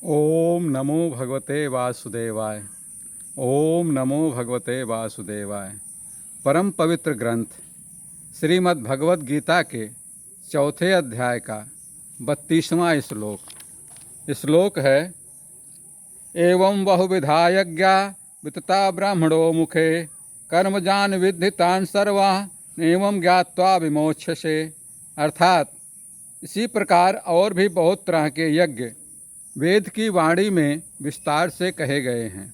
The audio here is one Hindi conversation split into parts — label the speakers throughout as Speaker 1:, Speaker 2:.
Speaker 1: ओम नमो भगवते वासुदेवाय। ओम नमो भगवते वासुदेवाय। परम पवित्र ग्रंथ श्रीमद् भगवत गीता के चौथे अध्याय का 32वां श्लोक है। एवं बहुविधा यज्ञा वितता ब्राह्मणो मुखे कर्मजान विद्धितान सर्वा एवं ज्ञात्वा विमोक्षसे। अर्थात इसी प्रकार और भी बहुत तरह के यज्ञ वेद की वाणी में विस्तार से कहे गए हैं।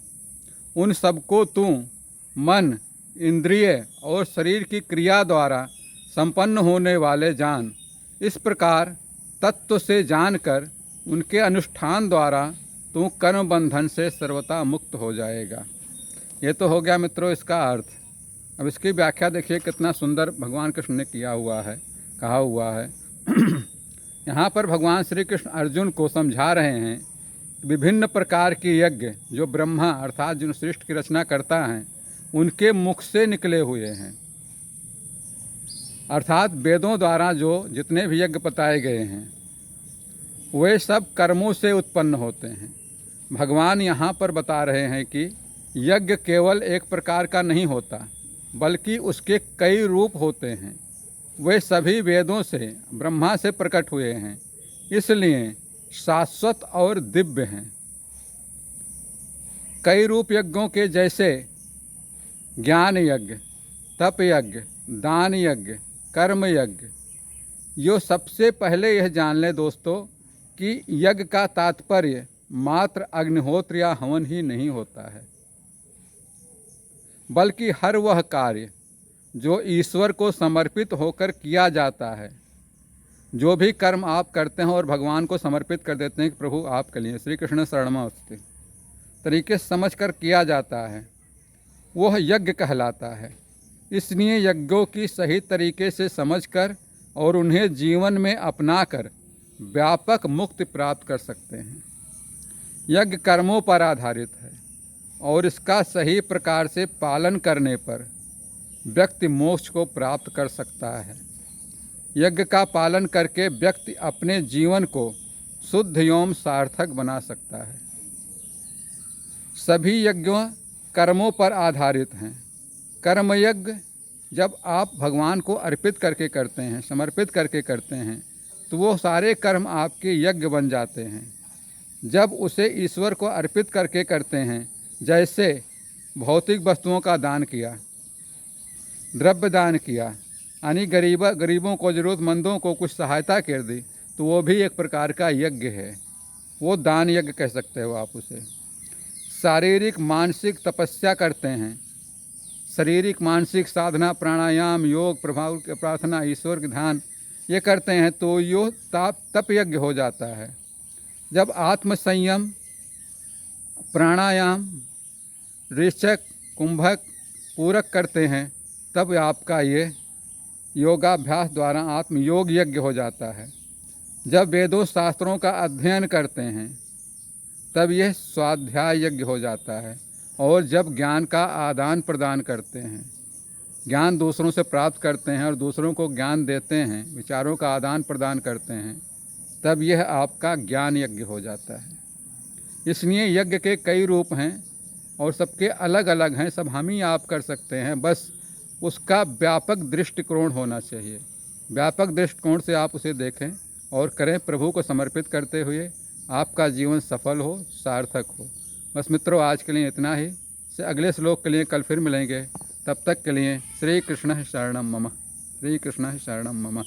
Speaker 1: उन सबको तू मन, इंद्रिय और शरीर की क्रिया द्वारा संपन्न होने वाले जान। इस प्रकार तत्व से जानकर उनके अनुष्ठान द्वारा तू कर्म बंधन से सर्वथा मुक्त हो जाएगा। ये तो हो गया मित्रों इसका अर्थ। अब इसकी व्याख्या देखिए कितना सुंदर भगवान कृष्ण ने किया हुआ है, कहा हुआ है। यहाँ पर भगवान श्री कृष्ण अर्जुन को समझा रहे हैं विभिन्न प्रकार के यज्ञ जो ब्रह्मा अर्थात जिन सृष्टि की रचना करता है उनके मुख से निकले हुए हैं। अर्थात वेदों द्वारा जो जितने भी यज्ञ बताए गए हैं वे सब कर्मों से उत्पन्न होते हैं। भगवान यहाँ पर बता रहे हैं कि यज्ञ केवल एक प्रकार का नहीं होता बल्कि उसके कई रूप होते हैं। वे सभी वेदों से ब्रह्मा से प्रकट हुए हैं, इसलिए शाश्वत और दिव्य हैं। कई रूप यज्ञों के जैसे ज्ञान यज्ञ, तप यज्ञ, दान यज्ञ, कर्म यज्ञ। यो सबसे पहले यह जान लें दोस्तों कि यज्ञ का तात्पर्य मात्र अग्निहोत्र या हवन ही नहीं होता है, बल्कि हर वह कार्य जो ईश्वर को समर्पित होकर किया जाता है। जो भी कर्म आप करते हैं और भगवान को समर्पित कर देते हैं कि प्रभु आपके लिए श्री कृष्ण शरणमस्तु तरीके से समझ कर किया जाता है, वह यज्ञ कहलाता है। इसलिए यज्ञों की सही तरीके से समझकर और उन्हें जीवन में अपनाकर व्यापक मुक्ति प्राप्त कर सकते हैं। यज्ञ कर्मों पर आधारित है और इसका सही प्रकार से पालन करने पर व्यक्ति मोक्ष को प्राप्त कर सकता है। यज्ञ का पालन करके व्यक्ति अपने जीवन को शुद्ध एवं सार्थक बना सकता है। सभी यज्ञों कर्मों पर आधारित हैं। कर्मयज्ञ जब आप भगवान को अर्पित करके करते हैं, समर्पित करके करते हैं, तो वो सारे कर्म आपके यज्ञ बन जाते हैं। जब उसे ईश्वर को अर्पित करके करते हैं, जैसे भौतिक वस्तुओं का दान किया, द्रव्य दान किया, यानी गरीबों को, ज़रूरतमंदों को कुछ सहायता कर दी, तो वो भी एक प्रकार का यज्ञ है। वो दान यज्ञ कह सकते हो आप उसे। शारीरिक मानसिक तपस्या करते हैं, शारीरिक मानसिक साधना, प्राणायाम, योग, प्रभाव प्रार्थना, ईश्वर के ध्यान ये करते हैं, तो यो तप यज्ञ हो जाता है। जब आत्म संयम, प्राणायाम, ऋचक, कुंभक, पूरक करते हैं, तब आपका ये योगाभ्यास द्वारा आत्मयोग यज्ञ हो जाता है। जब वेदों शास्त्रों का अध्ययन करते हैं तब यह स्वाध्याय यज्ञ हो जाता है। और जब ज्ञान का आदान प्रदान करते हैं, ज्ञान दूसरों से प्राप्त करते हैं और दूसरों को ज्ञान देते हैं, विचारों का आदान प्रदान करते हैं, तब यह आपका ज्ञान यज्ञ हो जाता है। इसलिए यज्ञ के कई रूप हैं और सबके अलग अलग हैं, सब हम ही आप कर सकते हैं। बस उसका व्यापक दृष्टिकोण होना चाहिए। व्यापक दृष्टिकोण से आप उसे देखें और करें। प्रभु को समर्पित करते हुए आपका जीवन सफल हो, सार्थक हो। बस मित्रों आज के लिए इतना ही। से अगले श्लोक के लिए कल फिर मिलेंगे। तब तक के लिए श्री कृष्ण शरणम मम, श्री कृष्ण शरणम मम।